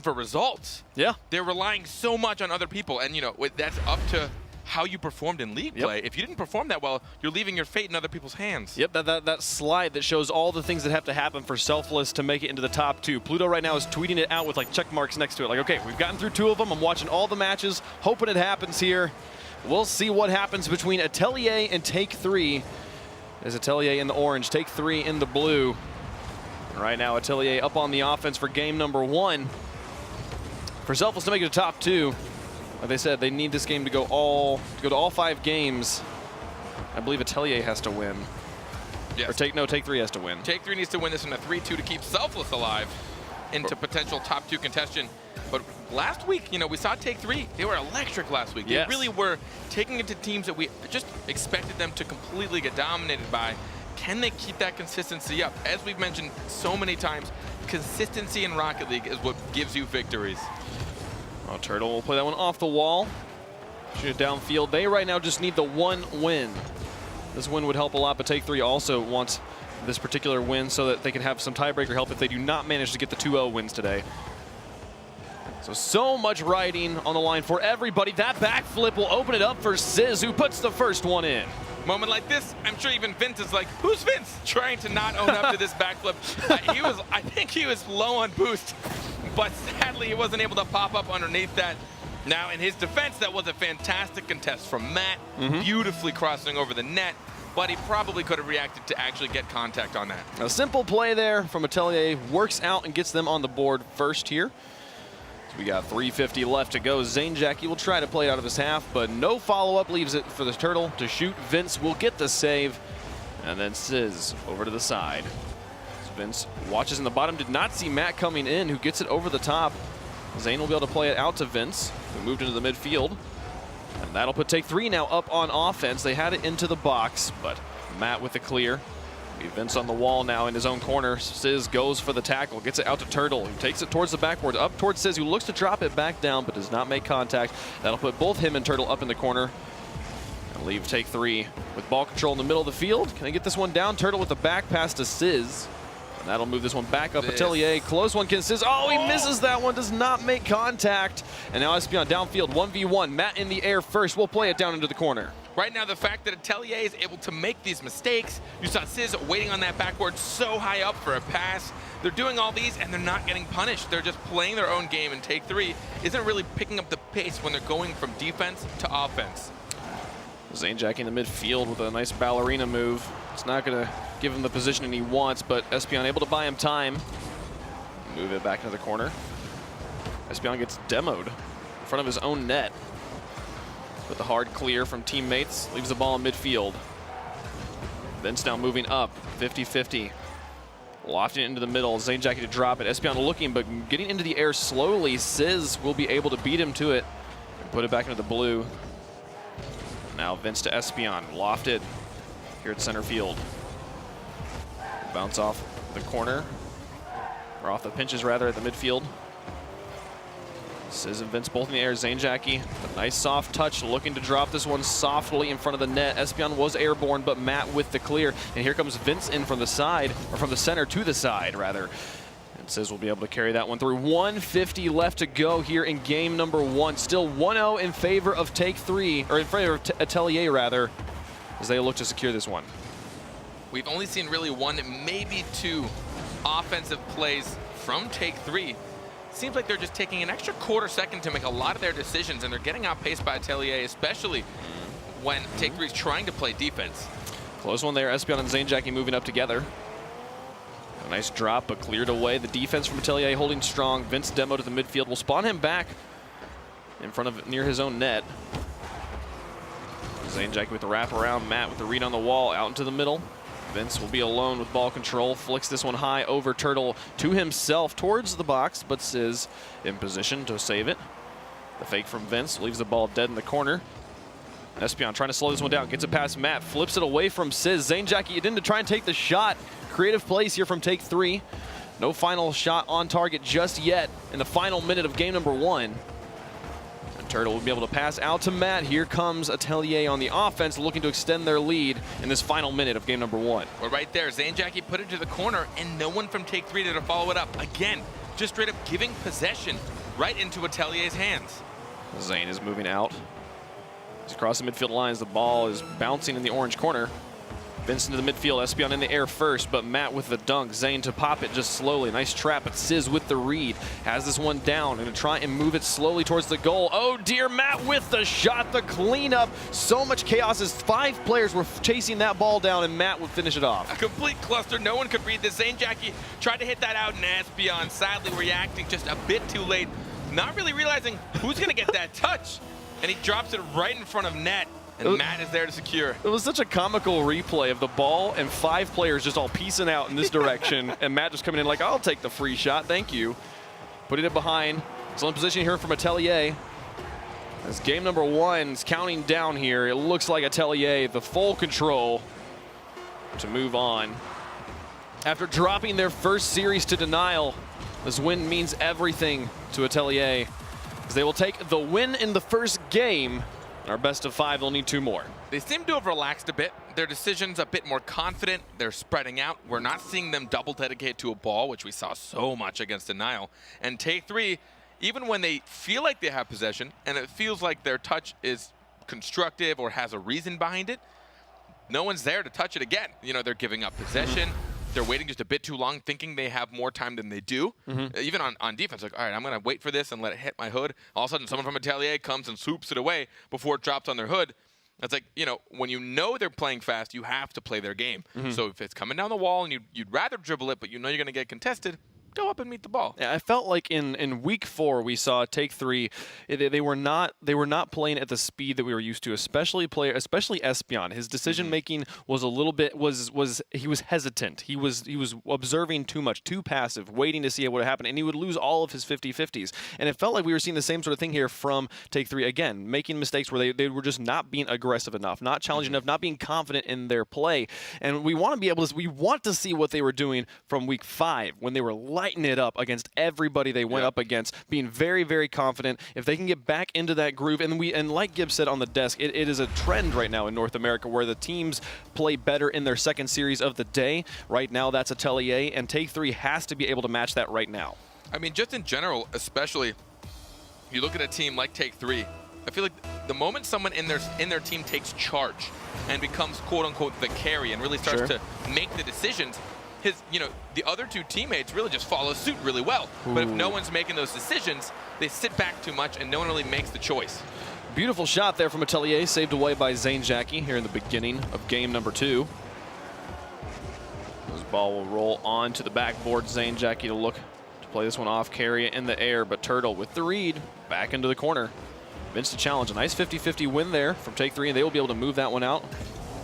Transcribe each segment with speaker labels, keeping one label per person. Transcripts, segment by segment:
Speaker 1: for results.
Speaker 2: Yeah.
Speaker 1: They're relying so much on other people, and that's up to how you performed in league play. If you didn't perform that well, you're leaving your fate in other people's hands.
Speaker 2: Yep, that slide that shows all the things that have to happen for Selfless to make it into the top 2. Pluto right now is tweeting it out with like check marks next to it. Like, okay, we've gotten through 2 of them. I'm watching all the matches, hoping it happens here. We'll see what happens between Atelier and Take 3. There's Atelier in the orange, Take 3 in the blue. And right now, Atelier up on the offense for game number 1. For Selfless to make it to top 2, like they said, they need this game to go to all 5 games. I believe Atelier has to win.
Speaker 1: Yes.
Speaker 2: Or Take 3 has to win.
Speaker 1: Take 3 needs to win this in a 3-2 to keep Selfless alive into potential top 2 contention. But last week, we saw Take 3. They were electric last week.
Speaker 2: Yes.
Speaker 1: They really were taking it to teams that we just expected them to completely get dominated by. Can they keep that consistency up? As we've mentioned so many times, consistency in Rocket League is what gives you victories.
Speaker 2: Oh, Turtle will play that one off the wall. Shoot it downfield. They right now just need the 1 win. This win would help a lot, but Take 3 also wants this particular win so that they can have some tiebreaker help if they do not manage to get the 2-0 wins today. So much riding on the line for everybody. That backflip will open it up for Sizz, who puts the first one in.
Speaker 1: Moment like this, I'm sure even Vince is like, who's Vince? Trying to not own up to this backflip. I think he was low on boost, but sadly he wasn't able to pop up underneath that. Now, in his defense, that was a fantastic contest from Matt, beautifully crossing over the net, but he probably could have reacted to actually get contact on that.
Speaker 2: A simple play there from Atelier works out and gets them on the board first here. So we got 3:50 left to go. Zane Jackie will try to play it out of his half, but no follow-up, leaves it for the Turtle to shoot. Vince will get the save, and then Sizz over to the side. So Vince watches in the bottom, did not see Matt coming in, who gets it over the top. Zane will be able to play it out to Vince, who moved into the midfield. And that'll put Take 3 now up on offense. They had it into the box, but Matt with the clear. Vince on the wall now in his own corner. Sizz goes for the tackle, gets it out to Turtle, who takes it towards the backboard, up towards Sizz, who looks to drop it back down, but does not make contact. That'll put both him and Turtle up in the corner. And leave Take 3 with ball control in the middle of the field. Can they get this one down? Turtle with the back pass to Sizz. And that'll move this one back up. Atelier, close one, can Sizz. Oh, he misses that one, does not make contact. And now Espion downfield, 1v1. Matt in the air first. We'll play it down into the corner.
Speaker 1: Right now, the fact that Atelier is able to make these mistakes, you saw Sizz waiting on that backboard so high up for a pass. They're doing all these, and they're not getting punished. They're just playing their own game, and Take 3 isn't really picking up the pace when they're going from defense to offense.
Speaker 2: Zane Jackie in the midfield with a nice ballerina move. It's not going to give him the positioning he wants, but Espion able to buy him time. Move it back into the corner. Espion gets demoed in front of his own net. With the hard clear from teammates, leaves the ball in midfield. Vince now moving up, 50-50. Lofting it into the middle, Zane Jackie to drop it. Espion looking, but getting into the air slowly. Sizz will be able to beat him to it and put it back into the blue. Now Vince to Espion, lofted here at center field. Bounce off the corner, or off the pinches rather, at the midfield. Sizz and Vince both in the air. Zane Jackie, a nice soft touch, looking to drop this one softly in front of the net. Espion was airborne, but Matt with the clear. And here comes Vince in from the side, or from the center to the side, rather. And Sizz will be able to carry that one through. 1:50 left to go here in game number 1. Still 1-0 in favor of Take 3, or in favor of Atelier, rather, as they look to secure this one.
Speaker 1: We've only seen really 1, maybe 2 offensive plays from Take 3. Seems like they're just taking an extra quarter second to make a lot of their decisions, and they're getting outpaced by Atelier, especially when Take 3 is trying to play defense.
Speaker 2: Close one there. Espion and Zane Jackie moving up together. A nice drop, but cleared away. The defense from Atelier holding strong. Vince demo to the midfield. Will spawn him back in front of, near his own net. Zane Jackie with the wraparound. Matt with the read on the wall out into the middle. Vince will be alone with ball control. Flicks this one high over Turtle to himself towards the box, but Sizz in position to save it. The fake from Vince leaves the ball dead in the corner. Espion trying to slow this one down. Gets it past Matt. Flips it away from Sizz. Zane Jackie in to try and take the shot. Creative plays here from Take 3. No final shot on target just yet in the final minute of game number 1. Turtle will be able to pass out to Matt. Here comes Atelier on the offense, looking to extend their lead in this final minute of game number 1.
Speaker 1: Well, right there, Zane Jackie put it to the corner, and no one from Take 3 to follow it up. Again, just straight up giving possession right into Atelier's hands.
Speaker 2: Zane is moving out. He's across the midfield lines. The ball is bouncing in the orange corner. Vincent to the midfield, Espion in the air first, but Matt with the dunk. Zane to pop it just slowly. Nice trap, but Sizz with the read. Has this one down and to try and move it slowly towards the goal. Oh dear, Matt with the shot, the cleanup. So much chaos as 5 players were chasing that ball down and Matt would finish it off.
Speaker 1: A complete cluster, no one could read this. Zane Jackie tried to hit that out and Espion sadly reacting just a bit too late. Not really realizing who's gonna get that touch. And he drops it right in front of net. And Matt is there to secure.
Speaker 2: It was such a comical replay of the ball and 5 players just all piecing out in this direction. And Matt just coming in like, I'll take the free shot, thank you. Putting it behind. Still in position here from Atelier. As game number 1 is counting down here, it looks like Atelier, the full control to move on. After dropping their first series to denial, this win means everything to Atelier, as they will take the win in the first game. Our best of 5, they'll need 2 more.
Speaker 1: They seem to have relaxed a bit. Their decisions a bit more confident. They're spreading out. We're not seeing them double dedicate to a ball, which we saw so much against Denial. And Take 3, even when they feel like they have possession and it feels like their touch is constructive or has a reason behind it, no one's there to touch it again. You know, they're giving up possession. They're waiting just a bit too long, thinking they have more time than they do. Even on defense, like, all right, I'm going to wait for this and let it hit my hood. All of a sudden, someone from Atelier comes and swoops it away before it drops on their hood. It's like, you know, when you know they're playing fast, you have to play their game. So if it's coming down the wall and you'd rather dribble it, but you know you're going to get contested, go up and meet the ball.
Speaker 2: Yeah, I felt like in week 4 we saw Take 3. They were not playing at the speed that we were used to, especially Espion. His decision making was a little bit he was hesitant. He was observing too much, too passive, waiting to see what would happen, and he would lose all of his 50-50s. And it felt like we were seeing the same sort of thing here from Take 3 again, making mistakes where they were just not being aggressive enough, not challenging enough, not being confident in their play. And we want to see what they were doing from week 5 when they were lighting it up against everybody they went up against, being very, very confident. If they can get back into that groove, and like Gibbs said on the desk, it is a trend right now in North America where the teams play better in their second series of the day. Right now, that's Atelier, and Take 3 has to be able to match that right now.
Speaker 1: I mean, just in general, especially, you look at a team like Take 3, I feel like the moment someone in their team takes charge and becomes quote-unquote the carry and really starts to make the decisions, the other 2 teammates really just follow suit really well. But if no one's making those decisions, they sit back too much and no one really makes the choice.
Speaker 2: Beautiful shot there from Atelier, saved away by Zane Jackie here in the beginning of game number 2. This ball will roll on to the backboard. Zane Jackie to look to play this one off, carry it in the air, but Turtle with the read, back into the corner. Vince to challenge, a nice 50-50 win there from Take 3, and they will be able to move that one out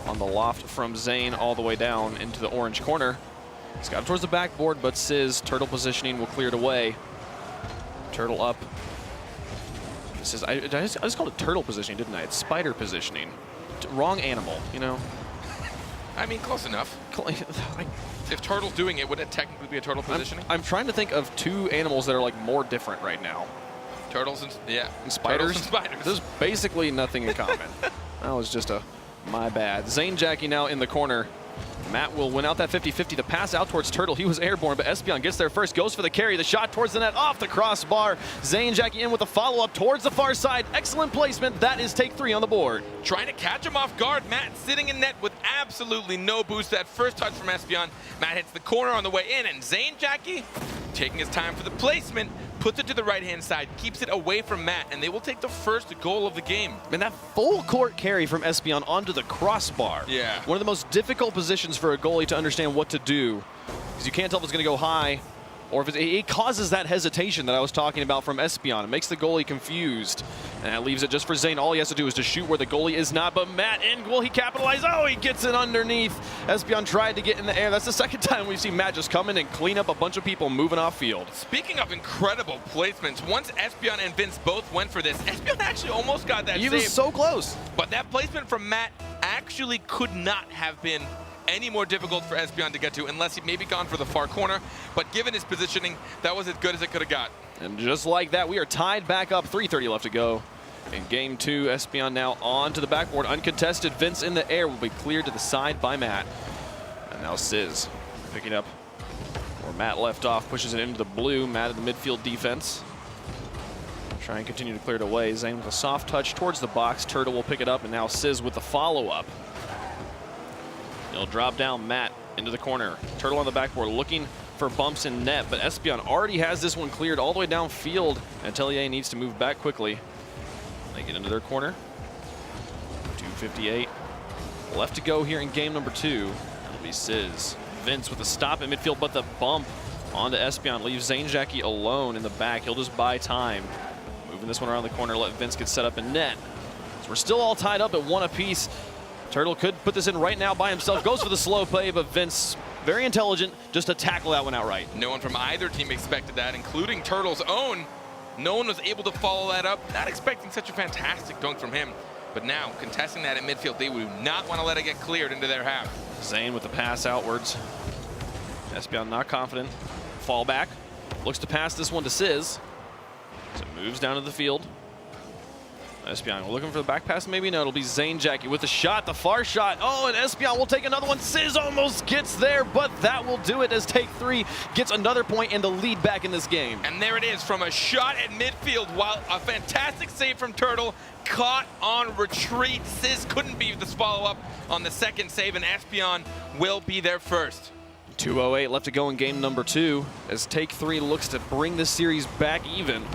Speaker 2: on the loft from Zane all the way down into the orange corner. He's got it towards the backboard, but Sizz, Turtle positioning, will clear it away. Turtle up. I just called it Turtle positioning, didn't I? It's Spider positioning. Wrong animal, you know?
Speaker 1: I mean, close enough. If Turtle's doing it, would it technically be a Turtle positioning?
Speaker 2: I'm trying to think of 2 animals that are like more different right now.
Speaker 1: Turtles and,
Speaker 2: and spiders.
Speaker 1: Turtles and spiders.
Speaker 2: There's basically nothing in common. That was just my bad. Zane Jackie now in the corner. Matt will win out that 50-50. The pass out towards Turtle. He was airborne, but Espion gets there first, goes for the carry. The shot towards the net, off the crossbar. Zane Jackie in with a follow-up towards the far side. Excellent placement. That is Take 3 on the board.
Speaker 1: Trying to catch him off guard. Matt sitting in net with absolutely no boost. That first touch from Espion. Matt hits the corner on the way in, and Zane Jackie, taking his time for the placement, puts it to the right-hand side, keeps it away from Matt, and they will take the first goal of the game.
Speaker 2: And that full court carry from Espion onto the crossbar.
Speaker 1: Yeah.
Speaker 2: One of the most difficult positions for a goalie to understand what to do, because you can't tell if it's going to go high or if it causes that hesitation that I was talking about from Espion. It makes the goalie confused, and that leaves it just for Zane. All he has to do is to shoot where the goalie is not, but Matt in goal, he capitalized. Oh, he gets it underneath. Espion tried to get in the air. That's the second time we've seen Matt just come in and clean up a bunch of people moving off field.
Speaker 1: Speaking of incredible placements, once Espion and Vince both went for this, Espion actually almost got that save.
Speaker 2: He was so close.
Speaker 1: But that placement from Matt actually could not have been any more difficult for Espion to get to unless he maybe gone for the far corner. But given his positioning, that was as good as it could have got.
Speaker 2: And just like that, we are tied back up. 3:30 left to go in game 2. Espion now on to the backboard, uncontested. Vince in the air will be cleared to the side by Matt. And now Sizz picking up for Matt left off, pushes it into the blue. Matt in the midfield defense. Try and continue to clear it away. Zane with a soft touch towards the box. Turtle will pick it up, and now Sizz with the follow-up. He'll drop down Matt into the corner. Turtle on the backboard looking for bumps in net, but Espion already has this one cleared all the way downfield. Atelier needs to move back quickly. They get into their corner. 2:58 left to go here in game number 2. That'll be Sizz. Vince with a stop in midfield, but the bump onto Espion leaves Zane Jackie alone in the back. He'll just buy time. Moving this one around the corner, let Vince get set up in net. So we're still all tied up at 1 apiece. Turtle could put this in right now by himself. Goes for the slow play, but Vince, very intelligent, just to tackle that one outright.
Speaker 1: No one from either team expected that, including Turtle's own. No one was able to follow that up. Not expecting such a fantastic dunk from him. But now, contesting that in midfield, they would not want to let it get cleared into their half.
Speaker 2: Zane with the pass outwards. Espion not confident. Fall back. Looks to pass this one to Sizz. So moves down to the field. Espion looking for the back pass, maybe? No, it'll be Zane Jackie with the shot, the far shot. Oh, and Espion will take another one. Sizz almost gets there, but that will do it as Take 3 gets another point and the lead back in this game.
Speaker 1: And there it is from a shot at midfield, while a fantastic save from Turtle, caught on retreat. Sizz couldn't be the follow-up on the second save, and Espion will be there first.
Speaker 2: 2:08 left to go in game number 2 as Take 3 looks to bring this series back even.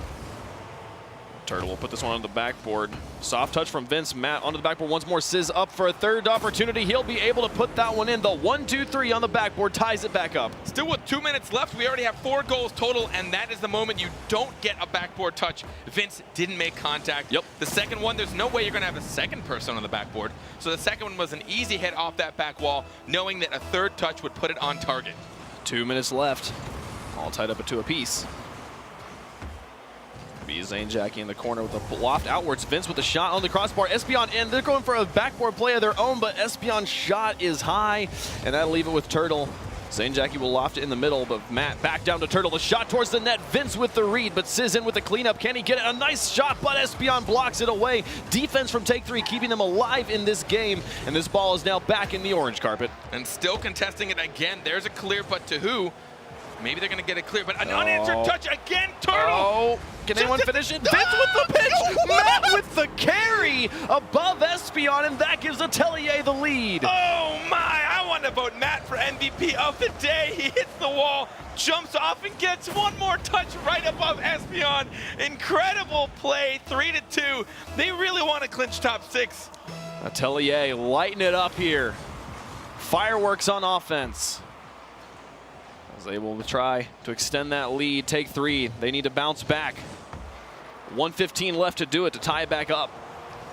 Speaker 2: Turtle will put this one on the backboard. Soft touch from Vince. Matt onto the backboard once more. Sizz up for a third opportunity. He'll be able to put that one in. The 1-2-3 on the backboard ties it back up.
Speaker 1: Still with 2 minutes left, we already have 4 goals total, and that is the moment you don't get a backboard touch. Vince didn't make contact.
Speaker 2: Yep.
Speaker 1: The second one, there's no way you're going to have a second person on the backboard. So the second one was an easy hit off that back wall, knowing that a third touch would put it on target.
Speaker 2: 2 minutes left. All tied up at 2 apiece. Be Zane Jackie in the corner with a loft outwards. Vince with a shot on the crossbar. Espion in. They're going for a backboard play of their own, but Espion's shot is high, and that'll leave it with Turtle. Zane Jackie will loft it in the middle, but Matt back down to Turtle. The shot towards the net. Vince with the read, but Sizz in with the cleanup. Can he get it? A nice shot, but Espion blocks it away. Defense from Take 3 keeping them alive in this game, and this ball is now back in the orange carpet.
Speaker 1: And still contesting it again. There's a clear, but to who? Maybe they're going to get it clear, but an unanswered touch again, Turtle!
Speaker 2: Oh, can anyone finish it? Vince with the pitch! Matt with the carry above Espion, and that gives Atelier the lead.
Speaker 1: Oh my, I want to vote Matt for MVP of the day. He hits the wall, jumps off, and gets one more touch right above Espion. Incredible play, 3-2. They really want to clinch top 6.
Speaker 2: Atelier lighting it up here. Fireworks on offense. Was able to try to extend that lead. Take 3. They need to bounce back. 1:15 left to do it to tie it back up.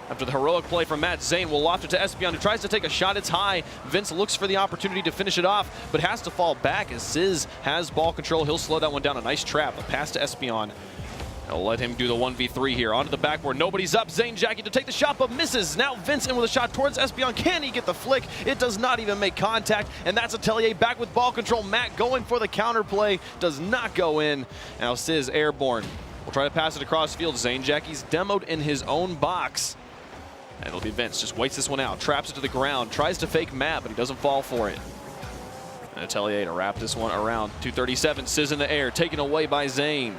Speaker 2: After the heroic play from Matt, Zane will loft it to Espion, who tries to take a shot. It's high. Vince looks for the opportunity to finish it off, but has to fall back as Sizz has ball control. He'll slow that one down. A nice trap. A pass to Espion. They'll let him do the 1v3 here. Onto the backboard. Nobody's up. Zane Jackie to take the shot, but misses. Now Vince in with a shot towards Espion. Can he get the flick? It does not even make contact, and that's Atelier back with ball control. Matt going for the counter play. Does not go in. Now Sizz airborne. We'll try to pass it across field. Zane Jackie's demoed in his own box. And it'll be Vince. Just waits this one out. Traps it to the ground. Tries to fake Matt, but he doesn't fall for it. And Atelier to wrap this one around. 2:37. Sizz in the air. Taken away by Zane.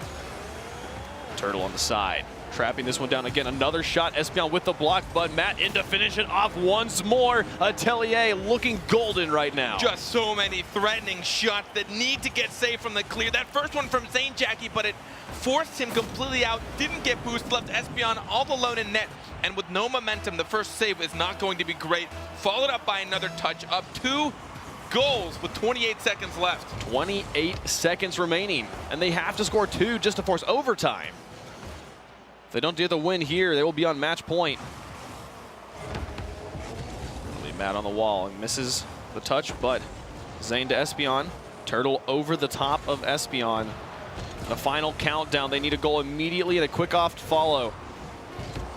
Speaker 2: Turtle on the side. Trapping this one down again. Another shot. Espion with the block, but Matt in to finish it off once more. Atelier looking golden right now.
Speaker 1: Just so many threatening shots that need to get saved from the clear. That first one from Zane Jackie, but it forced him completely out. Didn't get boost. Left Espion all alone in net. And with no momentum, the first save is not going to be great. Followed up by another touch. Up 2 goals with 28 seconds left.
Speaker 2: 28 seconds remaining. And they have to score 2 just to force overtime. If they don't get the win here, they will be on match point. It'll be Matt on the wall and misses the touch, but Zane to Espion. Turtle over the top of Espion. The final countdown. They need a goal immediately and a quick off to follow.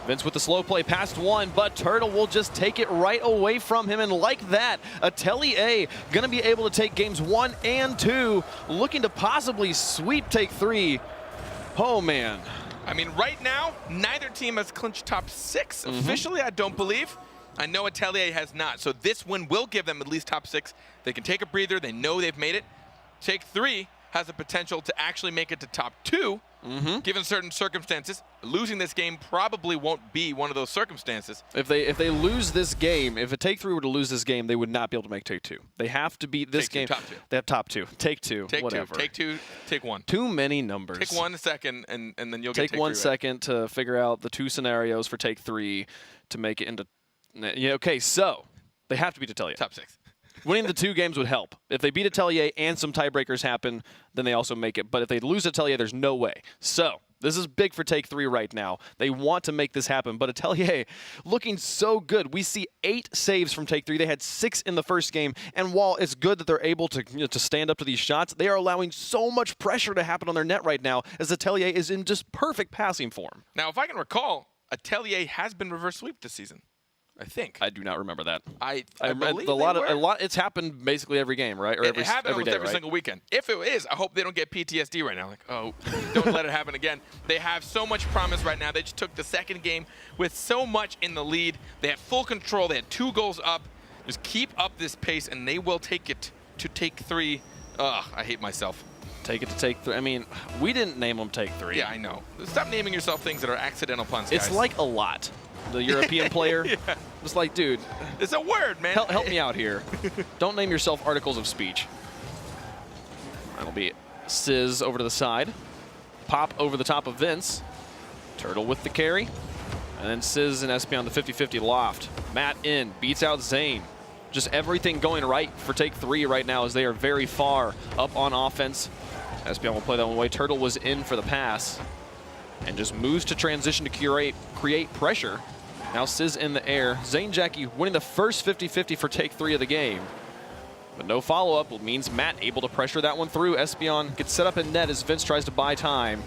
Speaker 2: Vince with the slow play past 1, but Turtle will just take it right away from him. And like that, Atelier going to be able to take games 1 and 2, looking to possibly sweep Take 3. Oh, man.
Speaker 1: I mean, right now, neither team has clinched top 6. Officially, I don't believe. I know Atelier has not. So this win will give them at least top 6. They can take a breather. They know they've made it. Take 3 has the potential to actually make it to top 2, given certain circumstances. Losing this game probably won't be one of those circumstances.
Speaker 2: If they lose this game, if a Take-Three were to lose this game, they would not be able to make Take-Two. They have to beat this game.
Speaker 1: Top 2.
Speaker 2: They have top 2. Take-Two. Whatever.
Speaker 1: Take-Two. Take 1.
Speaker 2: Too many numbers.
Speaker 1: Take 1 second, and then you'll get
Speaker 2: Take 1 second to figure out the 2 scenarios for Take-Three to make it into. Yeah. Okay. So they have to beat Atelier.
Speaker 1: Top 6.
Speaker 2: Winning the 2 games would help. If they beat Atelier and some tiebreakers happen, then they also make it. But if they lose Atelier, there's no way. So this is big for Take-Three right now. They want to make this happen. But Atelier looking so good. We see 8 saves from Take-Three. They had 6 in the first game. And while it's good that they're able to, to stand up to these shots, they are allowing so much pressure to happen on their net right now as Atelier is in just perfect passing form.
Speaker 1: Now, if I can recall, Atelier has been reverse sweep this season. I think.
Speaker 2: I do not remember that.
Speaker 1: I
Speaker 2: believe a lot. It's happened basically every game, right? Or
Speaker 1: it happens almost every
Speaker 2: right?
Speaker 1: single weekend. If it is, I hope they don't get PTSD right now. Like, oh, don't let it happen again. They have so much promise right now. They just took the second game with so much in the lead. They had full control. They had 2 goals up. Just keep up this pace, and they will take it to Take-Three. Ugh, I hate myself.
Speaker 2: Take it to Take-Three. I mean, we didn't name them Take-Three.
Speaker 1: Yeah, I know. Stop naming yourself things that are accidental puns, guys.
Speaker 2: It's like a lot. The European player.
Speaker 1: Yeah.
Speaker 2: It's like, dude.
Speaker 1: It's a word, man.
Speaker 2: Help me out here. Don't name yourself articles of speech. That'll be Sizz over to the side. Pop over the top of Vince. Turtle with the carry. And then Sizz and Espion the 50-50 loft. Matt in. Beats out Zane. Just everything going right for Take-Three right now as they are very far up on offense. Espion will play that one away. Turtle was in for the pass. And just moves to transition to create pressure. Now Sizz in the air. Zane Jackie winning the first 50-50 for Take-Three of the game. But no follow-up means Matt able to pressure that one through. Espion gets set up in net as Vince tries to buy time.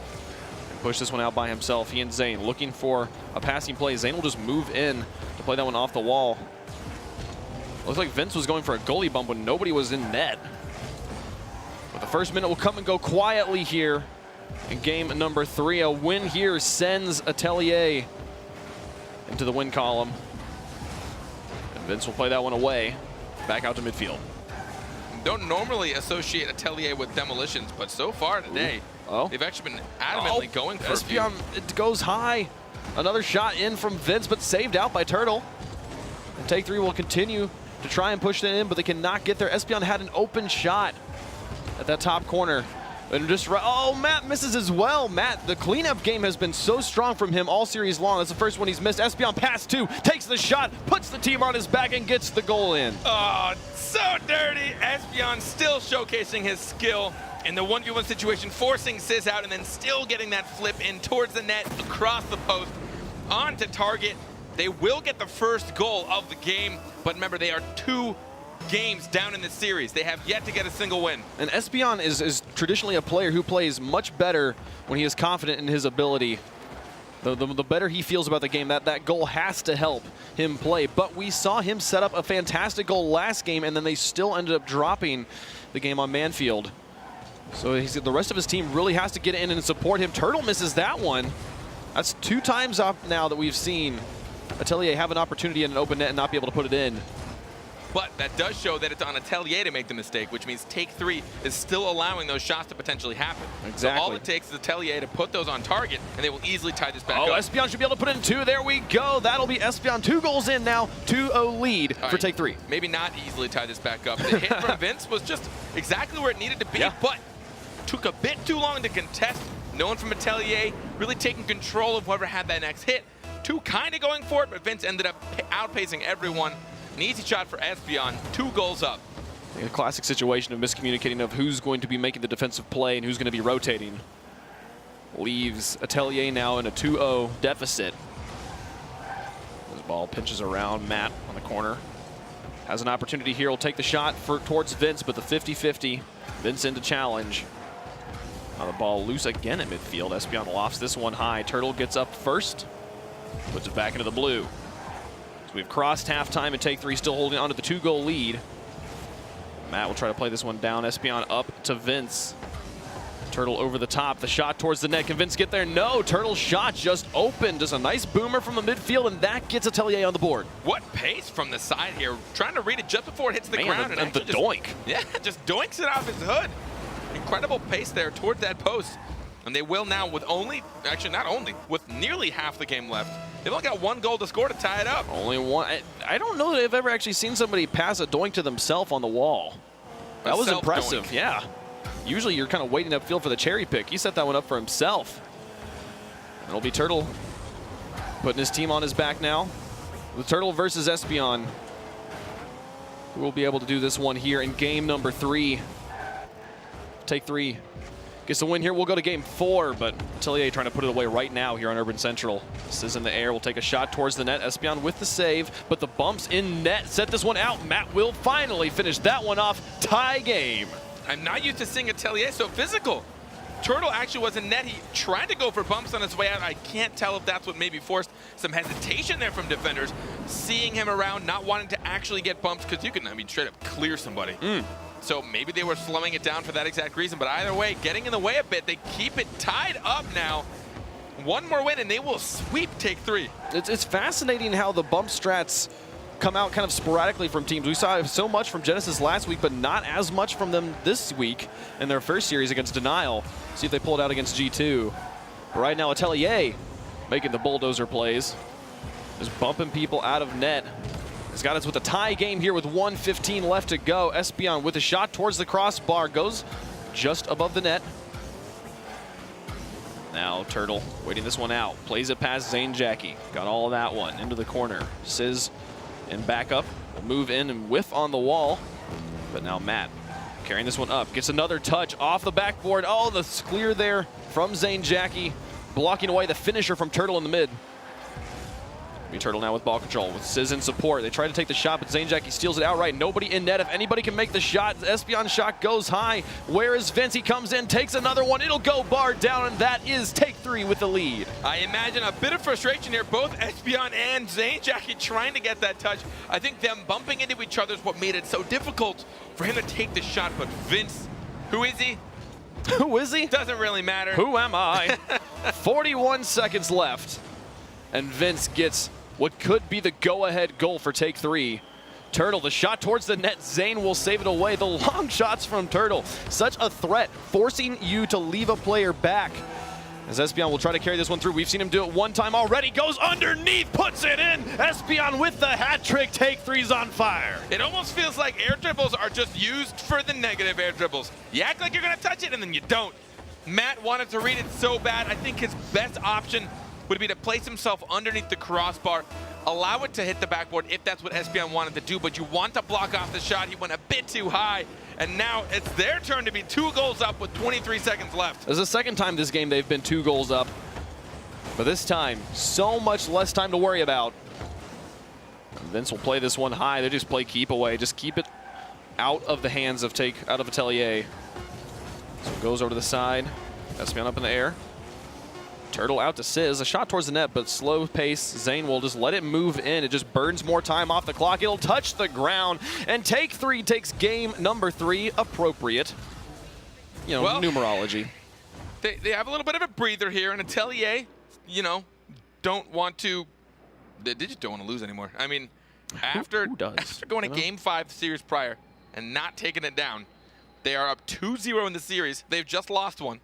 Speaker 2: And push this one out by himself. He and Zane looking for a passing play. Zane will just move in to play that one off the wall. Looks like Vince was going for a goalie bump when nobody was in net. But the first minute will come and go quietly here. In game number 3, a win here sends Atelier into the win column. And Vince will play that one away, back out to midfield.
Speaker 1: Don't normally associate Atelier with demolitions, but so far today, they've actually been adamantly going for
Speaker 2: Espion, it goes high. Another shot in from Vince, but saved out by Turtle. And Take-Three will continue to try and push that in, but they cannot get there. Espion had an open shot at that top corner. And just Matt misses as well. Matt, the cleanup game has been so strong from him all series long. That's the first one he's missed. Espion pass 2, takes the shot, puts the team on his back, and gets the goal in.
Speaker 1: Oh, so dirty. Espion still showcasing his skill in the 1v1 situation, forcing Sizz out, and then still getting that flip in towards the net, across the post, on to target. They will get the first goal of the game, but remember, they are 2 games down in the series. They have yet to get a single win.
Speaker 2: And Espion is traditionally a player who plays much better when he is confident in his ability. The better he feels about the game, that goal has to help him play. But we saw him set up a fantastic goal last game, and then they still ended up dropping the game on Manfield. So the rest of his team really has to get in and support him. Turtle misses that one. That's 2 times up now that we've seen Atelier have an opportunity in an open net and not be able to put it in.
Speaker 1: But that does show that it's on Atelier to make the mistake, which means Take-Three is still allowing those shots to potentially happen.
Speaker 2: Exactly.
Speaker 1: So all it takes is Atelier to put those on target, and they will easily tie this back up.
Speaker 2: Espion should be able to put in 2. There we go. That'll be Espion. 2 goals in now. 2-0 lead for Take-Three.
Speaker 1: Maybe not easily tie this back up. The hit from Vince was just exactly where it needed to be, but took a bit too long to contest. No one from Atelier really taking control of whoever had that next hit. 2 kind of going for it, but Vince ended up outpacing everyone. An easy shot for Espion, 2 goals up.
Speaker 2: A classic situation of miscommunicating of who's going to be making the defensive play and who's going to be rotating. Leaves Atelier now in a 2-0 deficit. This ball pinches around Matt on the corner. Has an opportunity here. Will take the shot towards Vince, but the 50-50. Vince in to challenge. Now the ball loose again at midfield. Espion lofts this one high. Turtle gets up first. Puts it back into the blue. So we've crossed halftime and Take-Three still holding on to the 2-goal lead. Matt will try to play this one down. Espion up to Vince. Turtle over the top. The shot towards the net. Can Vince get there? No. Turtle's shot just opened. Just a nice boomer from the midfield, and that gets Atelier on the board.
Speaker 1: What pace from the side here. Trying to read it just before it hits the ground.
Speaker 2: And the doink.
Speaker 1: Yeah, just doinks it off his hood. incredible pace there towards that post. And they will now with only, actually not only, with nearly half the game left. They've only got 1 goal to score to tie it up.
Speaker 2: Only one. I don't know that I've ever actually seen somebody pass a doink to themselves on the wall. That was impressive,
Speaker 1: doink.
Speaker 2: yeah. Usually you're kind of waiting upfield for the cherry pick. He set that one up for himself. It'll be Turtle putting his team on his back now. The Turtle versus Espion. Who will be able to do this one here in game number 3. Take 3. Gets the win here. We'll go to game 4, but Atelier trying to put it away right now here on Urban Central. This is in the air. We'll take a shot towards the net. Espion with the save, but the bumps in net set this one out. Matt will finally finish that one off. Tie game.
Speaker 1: I'm not used to seeing Atelier so physical. Turtle actually was in net. He tried to go for bumps on his way out. I can't tell if that's what maybe forced some hesitation there from defenders. Seeing him around, not wanting to actually get bumps, because you can, I mean, straight up clear somebody. So maybe they were slowing it down for that exact reason. But either way, getting in the way a bit, they keep it tied up now. 1 more win, and they will sweep Take 3.
Speaker 2: It's fascinating how the bump strats come out kind of sporadically from teams. We saw so much from Genesis last week, but not as much from them this week in their first series against Denial. See if they pull it out against G2. But right now, Atelier making the bulldozer plays. Just bumping people out of net. He's got us with a tie game here with 1:15 left to go. Espion with a shot towards the crossbar. Goes just above the net. Now Turtle waiting this one out. Plays it past Zane Jackie. Got all of that one into the corner. Sizz and back up. Will move in and whiff on the wall. But now Matt carrying this one up. Gets another touch off the backboard. Oh, the clear there from Zane Jackie. Blocking away the finisher from Turtle in the mid. Turtle now with ball control with Sizz in support. They try to take the shot, but Zane Jackie steals it outright. Nobody in net. If anybody can make the shot, the Espion shot goes high. Where is Vince? He comes in, takes another one. It'll go bar down, and that is Take 3 with the lead.
Speaker 1: I imagine a bit of frustration here. Both Espion and Zane Jackie trying to get that touch. I think them bumping into each other is what made it so difficult for him to take the shot. But Vince, who is he?
Speaker 2: Who is he?
Speaker 1: Doesn't really matter.
Speaker 2: Who am I? 41 seconds left, and Vince gets what could be the go-ahead goal for Take 3. Turtle, the shot towards the net. Zane will save it away. The long shots from Turtle. Such a threat, forcing you to leave a player back. As Espion will try to carry this one through. We've seen him do it one time already. Goes underneath, puts it in. Espion with the hat trick. Take 3's on fire.
Speaker 1: It almost feels like air dribbles are just used for the negative air dribbles. You act like you're going to touch it, and then you don't. Matt wanted to read it so bad. I think his best option would be to place himself underneath the crossbar, allow it to hit the backboard if that's what Espion wanted to do, but you want to block off the shot. He went a bit too high, and now it's their turn to be 2 goals up with 23 seconds left.
Speaker 2: This is the second time this game they've been 2 goals up, but this time, so much less time to worry about. And Vince will play this one high. They just play keep away. Just keep it out of the hands of Atelier. So it goes over to the side. Espion up in the air. Turtle out to Sizz, a shot towards the net, but slow pace. Zane will just let it move in. It just burns more time off the clock. It'll touch the ground, and Take 3 takes game number 3, appropriate. You know, well, numerology.
Speaker 1: They have a little bit of a breather here, and Atelier, you know, don't want to lose anymore. I mean, after going to game 5 the series prior and not taking it down, they are up 2-0 in the series. They've just lost one.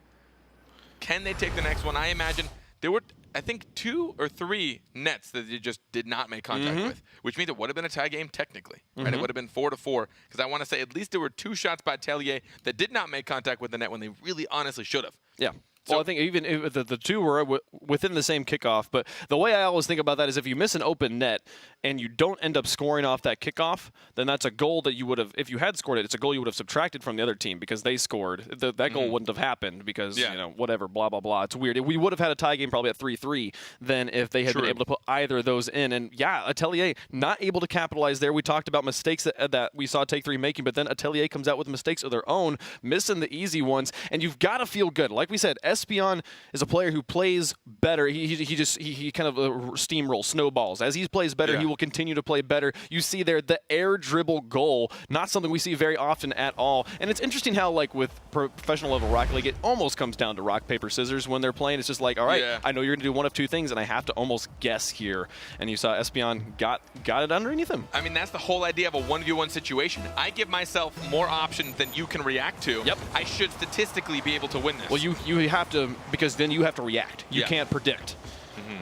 Speaker 1: Can they take the next one? I imagine there were, I think, 2 or 3 nets that they just did not make contact with, which means it would have been a tie game technically. Right? It would have been 4-4, because I want to say at least there were 2 shots by Atelier that did not make contact with the net when they really honestly should have.
Speaker 2: Yeah. Well, I think even if the 2 were within the same kickoff, but the way I always think about that is if you miss an open net and you don't end up scoring off that kickoff, then that's a goal that you would have, if you had scored it, it's a goal you would have subtracted from the other team because they scored. That goal wouldn't have happened because, you know, whatever, blah, blah, blah. It's weird. We would have had a tie game probably at 3-3 than if they had been able to put either of those in. And, yeah, Atelier not able to capitalize there. We talked about mistakes that we saw Take 3 making, but then Atelier comes out with mistakes of their own, missing the easy ones. And you've got to feel good. Like we said, Espion is a player who plays better. He kind of steamrolls, snowballs. As he plays better, he will will continue to play better. You see there the air dribble goal, not something we see very often at all. And it's interesting how, like, with professional level Rocket League, it almost comes down to rock, paper, scissors when they're playing. It's just like, all right, I know you're going to do one of two things, and I have to almost guess here. And you saw Espeon got it underneath him.
Speaker 1: I mean, that's the whole idea of a 1v1 situation. I give myself more options than you can react to.
Speaker 2: Yep.
Speaker 1: I should statistically be able to win this.
Speaker 2: Well, you have to, because then you have to react. You can't predict.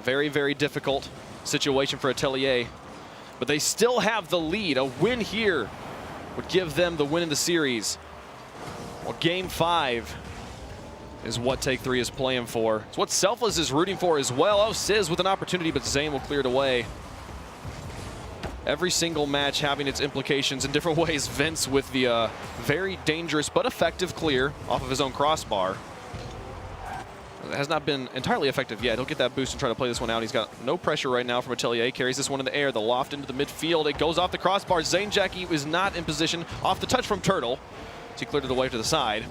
Speaker 2: Very, very difficult situation for Atelier. But they still have the lead. A win here would give them the win in the series. Well, Game 5 is what Take 3 is playing for. It's what Selfless is rooting for as well. Oh, Sizz with an opportunity, but Zane will clear it away. Every single match having its implications in different ways. Vince with the very dangerous but effective clear off of his own crossbar. It has not been entirely effective yet. He'll get that boost and try to play this one out. He's got no pressure right now from Atelier. Carries this one in the air. The loft into the midfield. It goes off the crossbar. Zane Jackie is not in position. Off the touch from Turtle. So he cleared it away to the side.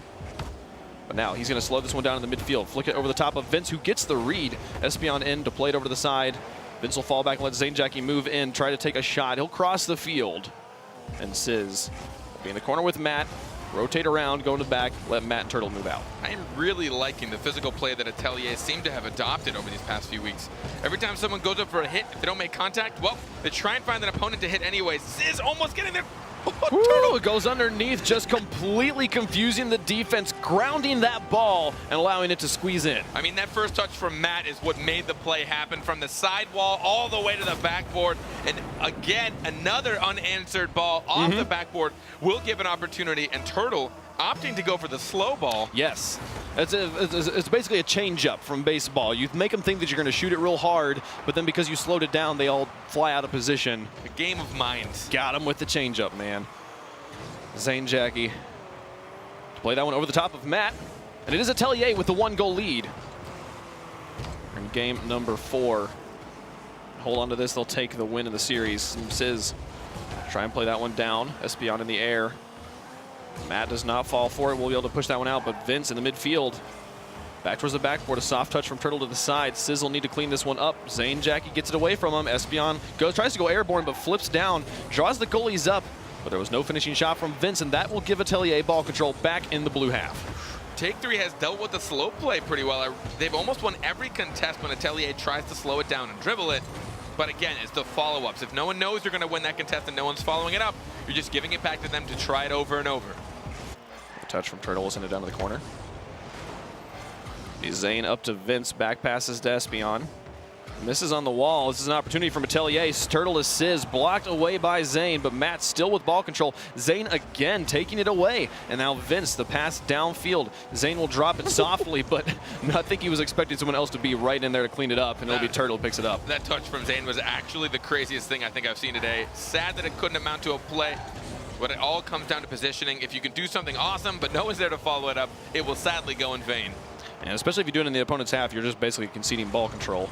Speaker 2: But now he's going to slow this one down in the midfield. Flick it over the top of Vince, who gets the read. Espeon in to play it over to the side. Vince will fall back and let Zane Jackie move in, try to take a shot. He'll cross the field. And Sizz will be in the corner with Matt. Rotate around, go in the back, let Matt and Turtle move out.
Speaker 1: I am really liking the physical play that Atelier seem to have adopted over these past few weeks. Every time someone goes up for a hit, if they don't make contact, well, they try and find an opponent to hit anyways. Sizz almost getting there.
Speaker 2: Turtle goes underneath, just completely confusing the defense, grounding that ball and allowing it to squeeze in.
Speaker 1: I mean, that first touch from Matt is what made the play happen, from the sidewall all the way to the backboard. And again, another unanswered ball off the backboard will give an opportunity, and Turtle opting to go for the slow ball.
Speaker 2: Yes. It's basically a change-up from baseball. You make them think that you're going to shoot it real hard, but then because you slowed it down, they all fly out of position.
Speaker 1: A game of minds.
Speaker 2: Got him with the change-up, man. Zane Jackie to play that one over the top of Matt. And it is Atelier with the 1-goal lead. In game number 4. Hold on to this. They'll take the win in the series. Sizz try and play that one down. Espeon in the air. Matt does not fall for it. We'll be able to push that one out, but Vince in the midfield. Back towards the backboard, a soft touch from Turtle to the side. Sizz will need to clean this one up. Zane Jackie gets it away from him. Espeon tries to go airborne, but flips down, draws the goalies up, but there was no finishing shot from Vince, and that will give Atelier ball control back in the blue half.
Speaker 1: Take 3 has dealt with the slow play pretty well. They've almost won every contest when Atelier tries to slow it down and dribble it. But again, it's the follow-ups. If no one knows you're going to win that contest and no one's following it up, you're just giving it back to them to try it over and over.
Speaker 2: The touch from Turtle will send it down to the corner. Zane up to Vince, back passes to Espeon. Misses on the wall. This is an opportunity from Atelier. Turtle is Sizz, blocked away by Zane, but Matt still with ball control. Zane again taking it away. And now Vince, the pass downfield. Zane will drop it softly, but I think he was expecting someone else to be right in there to clean it up, and it'll be Turtle picks it up.
Speaker 1: That touch from Zane was actually the craziest thing I think I've seen today. Sad that it couldn't amount to a play, but it all comes down to positioning. If you can do something awesome, but no one's there to follow it up, it will sadly go in vain.
Speaker 2: And especially if you do it in the opponent's half, you're just basically conceding ball control.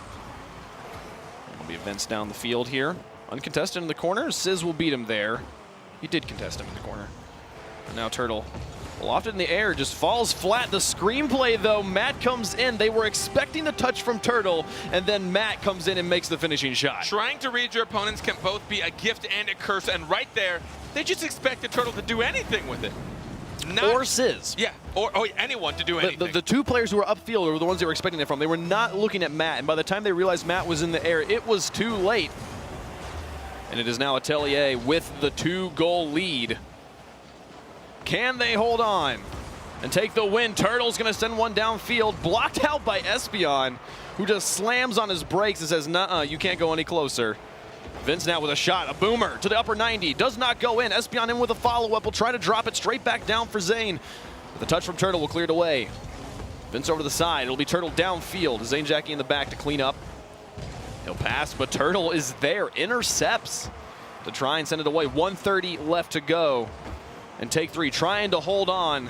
Speaker 2: Will be Vince down the field here. Uncontested in the corner. Sizz will beat him there. He did contest him in the corner. And now Turtle lofted in the air, just falls flat. The screenplay, though, Matt comes in. They were expecting the touch from Turtle, and then Matt comes in and makes the finishing shot.
Speaker 1: Trying to read your opponents can both be a gift and a curse, and right there, they just expect the Turtle to do anything with it.
Speaker 2: Or Sizz.
Speaker 1: Yeah, or anyone to do anything.
Speaker 2: The 2 players who were upfield were the ones they were expecting it from. They were not looking at Matt, and by the time they realized Matt was in the air, it was too late. And it is now Atelier with the 2-goal lead. Can they hold on and take the win? Turtle's going to send one downfield, blocked out by Espeon, who just slams on his brakes and says, nuh-uh, you can't go any closer. Vince now with a shot, a boomer to the upper 90, does not go in. Espeon in with a follow-up, will try to drop it straight back down for Zane. The touch from Turtle will clear it away. Vince over to the side, it'll be Turtle downfield. Zane Jackie in the back to clean up. He'll pass, but Turtle is there, intercepts to try and send it away. 1:30 left to go. And Take 3 trying to hold on.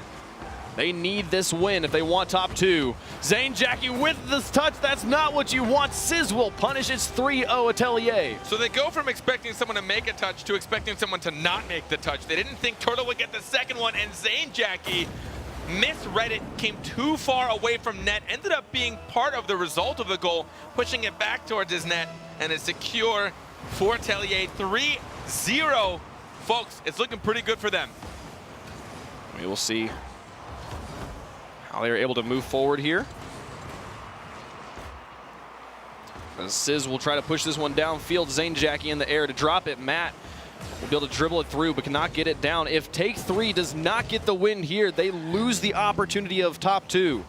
Speaker 2: They need this win if they want top 2. Zane Jackie with this touch. That's not what you want. Sizz will punish. It's 3-0 Atelier.
Speaker 1: So they go from expecting someone to make a touch to expecting someone to not make the touch. They didn't think Turtle would get the second one, and Zane Jackie misread it, came too far away from net, ended up being part of the result of the goal, pushing it back towards his net, and a secure for Atelier. 3-0. Folks, it's looking pretty good for them.
Speaker 2: We will see how they're able to move forward here. As Sizz will try to push this one downfield. Zane Jackie in the air to drop it. Matt will be able to dribble it through, but cannot get it down. If Take 3 does not get the win here, they lose the opportunity of top 2.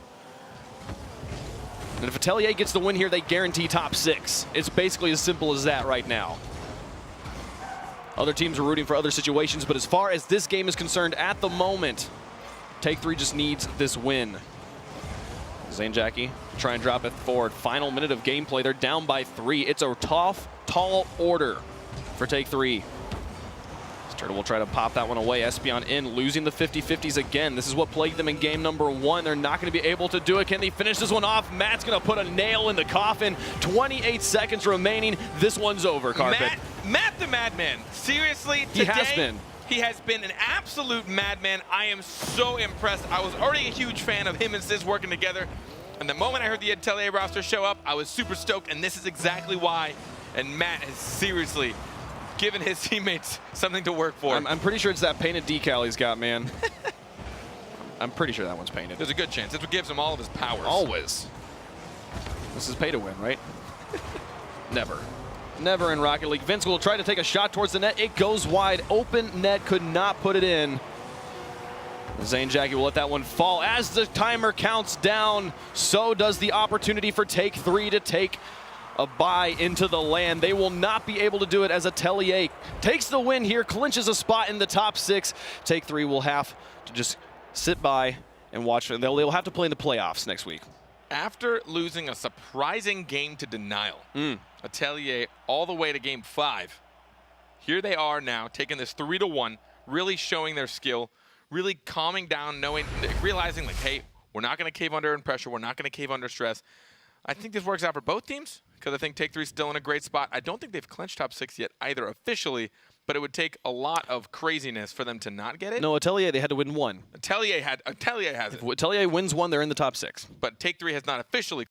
Speaker 2: And if Atelier gets the win here, they guarantee top 6. It's basically as simple as that right now. Other teams are rooting for other situations, but as far as this game is concerned at the moment, Take 3 just needs this win. Zane Jackie try and drop it forward. Final minute of gameplay. They're down by 3. It's a tough, tall order for Take 3. Turtle will try to pop that one away. Espeon in, losing the 50-50s again. This is what plagued them in game number 1. They're not going to be able to do it. Can they finish this one off? Matt's going to put a nail in the coffin. 28 seconds remaining. This one's over, Carpet.
Speaker 1: Matt the Madman. Seriously, today,
Speaker 2: He has been
Speaker 1: an absolute madman. I am so impressed. I was already a huge fan of him and Sizz working together. And the moment I heard the Atelier roster show up, I was super stoked, and this is exactly why. And Matt has seriously given his teammates something to work for.
Speaker 2: I'm pretty sure it's that painted decal he's got, man. I'm pretty sure that one's painted.
Speaker 1: There's a good chance. That's what gives him all of his powers.
Speaker 2: Always. This is pay to win, right? Never. Never in Rocket League. Vince will try to take a shot towards the net. It goes wide. Open net, could not put it in. Zane Jackie will let that one fall. As the timer counts down, so does the opportunity for Take 3 to take a bye into the land. They will not be able to do it as Atelier takes the win here, clinches a spot in the top 6. Take 3 will have to just sit by and watch. They'll have to play in the playoffs next week.
Speaker 1: After losing a surprising game to Denial, Atelier all the way to game 5, here they are now taking this 3-1, really showing their skill, really calming down, realizing like, hey, we're not going to cave under pressure, we're not going to cave under stress. I think this works out for both teams because I think Take 3 is still in a great spot. I don't think they've clinched top 6 yet either officially, but it would take a lot of craziness for them to not get it.
Speaker 2: No, Atelier, they had to win 1.
Speaker 1: Atelier has it.
Speaker 2: If Atelier wins 1, they're in the top 6.
Speaker 1: But Take 3 has not officially